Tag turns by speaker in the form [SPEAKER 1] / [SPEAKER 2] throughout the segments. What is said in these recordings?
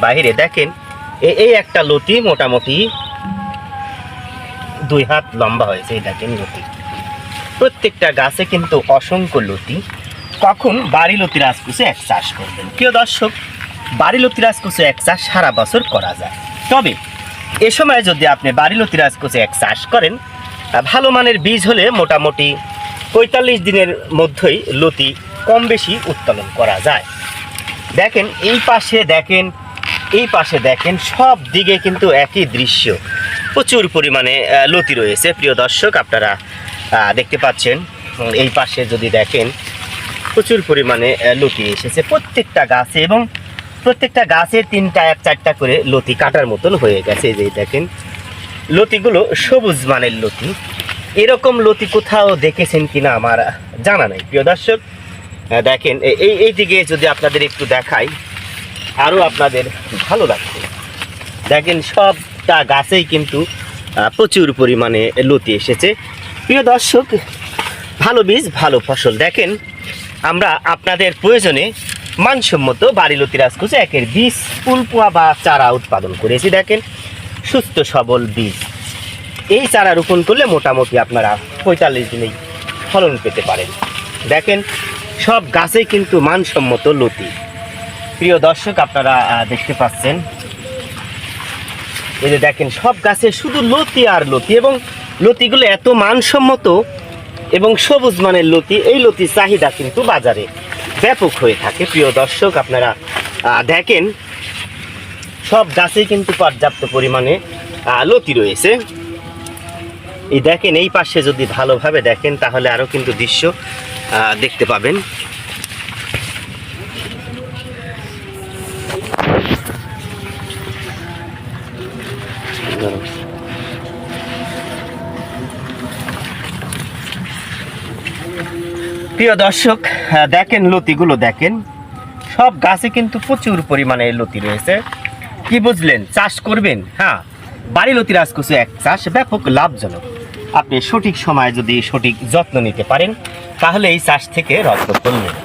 [SPEAKER 1] বাহিরে দেখেন এই একটা লতি মোটামুটি 2 হাত লম্বা হয়েছে। এই দেখেন লতি, প্রত্যেকটা গাছে কিন্তু অসংখ্য লতি। কখন বাড়ি লতি রাজকুচি এক চাষ করবেন প্রিয় দর্শক? বাড়ি লতি রাজকুচি এক চাষ সারা বছর করা যায়, তবে এ সময় যদি আপনি বাড়ি লতি রাজকুচি এক চাষ করেন, ভালো মানের বীজ হলে মোটামুটি 45 দিনের মধ্যেই লতি কম বেশি উৎপাদন করা যায়। দেখেন এই পাশে দেখেন সব দিকে কিন্তু একই দৃশ্য, প্রচুর পরিমাণে লতি রয়েছে প্রিয় দর্শক। আপনারা দেখতে পাচ্ছেন এই পাশে যদি দেখেন প্রচুর পরিমাণে লতি এসেছে প্রত্যেকটা গাছে, এবং প্রত্যেকটা গাছে 3টা 4টা করে লতি কাটার মতন হয়ে গেছে। এই যে দেখেন লতিগুলো সবুজ মানের লতি। এরকম লতি কোথাও দেখেছেন কিনা আমার জানা নাই প্রিয় দর্শক। দেখেন এই দিকে যদি আপনাদের একটু দেখাই আরও আপনাদের ভালো লাগবে। দেখেন সবটা গাছেই কিন্তু প্রচুর পরিমাণে লতি এসেছে প্রিয় দর্শক। ভালো বীজ ভালো ফসল। দেখেন আমরা আপনাদের প্রয়োজনে মানসম্মত বাড়ি লতি রাজকুচি একের বীজ ফুলপোয়া বা চারা উৎপাদন করেছি। দেখেন সুস্থ সবল বীজ, এই চারা রোপণ করলে মোটামুটি আপনারা 45 দিনেই ফলন পেতে পারেন। দেখেন সব গাছেই কিন্তু মানসম্মত লতি প্রিয় দর্শক। আপনারা দেখতে পাচ্ছেন এই যে দেখেন সব গাছে শুধু লতি আর লতি, এবং লতিগুলো এত মানসম্মত এবং সবুজ মানের লতি। এই লতির চাহিদা কিন্তু বাজারে ব্যাপক হয়ে থাকে প্রিয় দর্শক। আপনারা দেখেন সব গাছেই কিন্তু পর্যাপ্ত পরিমাণে লতি রয়েছে। এই দেখেন এই পাশে যদি ভালোভাবে দেখেন তাহলে আরও কিন্তু দৃশ্য দেখতে পাবেন। প্রিয় দর্শক দেখেন লতিগুলো দেখেন, সব গাছে কিন্তু প্রচুর পরিমাণে লতি রয়েছে। কি বুঝলেন? চাষ করবেন? হ্যাঁ, বাড়ি লতি রাজকুচি এক চাষ ব্যাপক লাভজনক। আপনি সঠিক সময়ে যদি সঠিক যত্ন নিতে পারেন তাহলে এই চাষ থেকে রত্ন করবেন।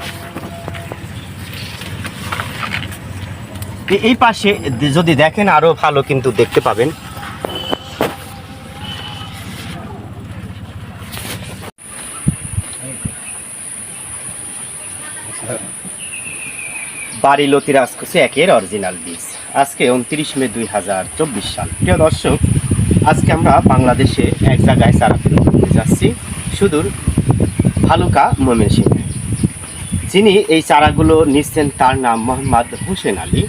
[SPEAKER 1] এই পাশে যদি দেখেন আরো ভালো কিন্তু দেখতে পাবেন। বাড়ি লতি রাজকুচি একের অরিজিনাল বীজ। আজকে 29 মে 2024 সাল। প্রিয় দর্শক, আজকে আমরা বাংলাদেশে এক জায়গায় চারা বিতরণ করতে যাচ্ছি, সুদূর ভালুকা ময়মনসিংহে। যিনি এই চারাগুলো নিচ্ছেন তার নাম মোহাম্মদ হোসেন আলী।